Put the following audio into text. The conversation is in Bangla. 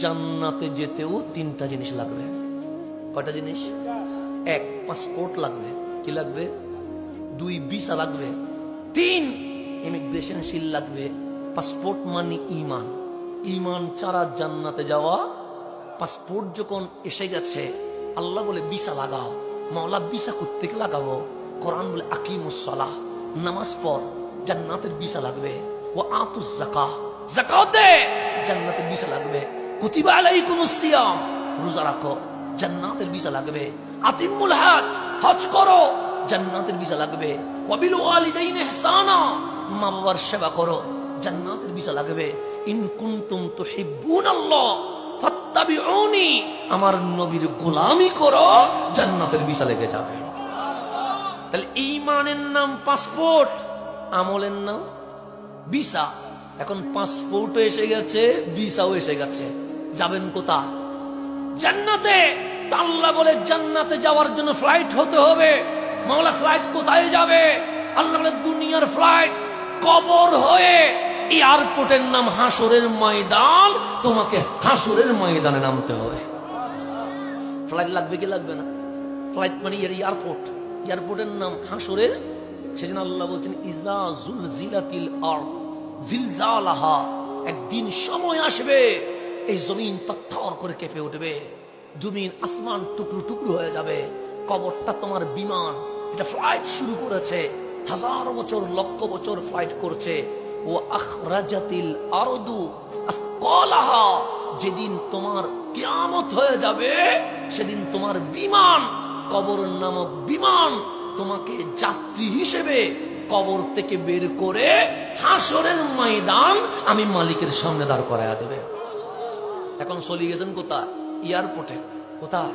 জান্নাতে যেতেও তিনটা জিনিস লাগবে। কয়টা জিনিস? এক, পাসপোর্ট লাগবে। কি লাগবে? দুই, ভিসা লাগবে। তিন, ইমিগ্রেশন সিল লাগবে। পাসপোর্ট মানে ঈমান। ঈমান ছাড়া জান্নাতে যাওয়া। পাসপোর্ট যখন এসে গেছে, আল্লাহ বলে ভিসা লাগাও। মাওলা ভিসা কোত্থেকে লাগাবো? কোরআন বলে আকিমুস সালাহ, নামাজ পড়, জান্নাতের ভিসা লাগবে। ওয়া আতুজ যাকাহ, যাকাত দে, জান্নাতের ভিসা লাগবে। কুতিবা আলাইকুমুস সিয়াম, রোজা রাখো, জান্নাতের ভিসা লাগবে। আতিমুল হজ, হজ করো, জান্নাতের ভিসা লাগবে। ওয়াবিল ওয়ালিদাইনি ইহসানা, মা বাবার সেবা করো, জান্নাতের ভিসা লাগবে। ইন কুনতুম তুহিব্বুনাল্লাহ ফাত্তাবিউনি, আমার নবীর গোলামি করো, জান্নাতের ভিসা লেগে যাবে। তাহলে ঈমানের নাম পাসপোর্ট, আমলের নাম ভিসা। এখন পাসপোর্টও এসে গেছে, ভিসাও এসে গেছে, যাবেন কোথায়? জান্নাতে। আল্লাহ বলে জান্নাতে যাওয়ার জন্য ফ্লাইট হতে হবে। মাওলা ফ্লাইট কোথায় যাবে? আল্লাহ বলে দুনিয়ার ফ্লাইট কবর হয়ে এয়ারপোর্টের নাম হাসরের ময়দান, তোমাকে হাসরের ময়দানে নামতে হবে। ফ্লাইট লাগবে কি লাগবে না? ফ্লাইট মানে এয়ারপোর্ট, এয়ারপোর্টের নাম হাসরের। সেজন্য আল্লাহ বলছেন ইজা জুলজিলাতিল আরদ জিলজালাহা, একদিন সময় আসবে এই জমিন তত্তর করে কেঁপে উঠবে, জমিন আসমান টুকরো টুকরো হয়ে যাবে। কবরটা তোমার বিমান, এটা ফ্লাইট শুরু করেছে, হাজার বছর লক্ষ বছর ফ্লাইট করছে। ও আখরাজাতিল আরদু আসকালাহা, যেদিন তোমার কিয়ামত হয়ে যাবে, সেদিন তোমার বিমান, কবর নামক বিমান, তোমাকে যাত্রী হিসেবে কবর থেকে বের করে হাসরের ময়দান আমি মালিকের সামনে দাঁড় করায়া দেবে। এখন চলে গেছেন কোথায়? এয়ারপোর্টে। কোথায়?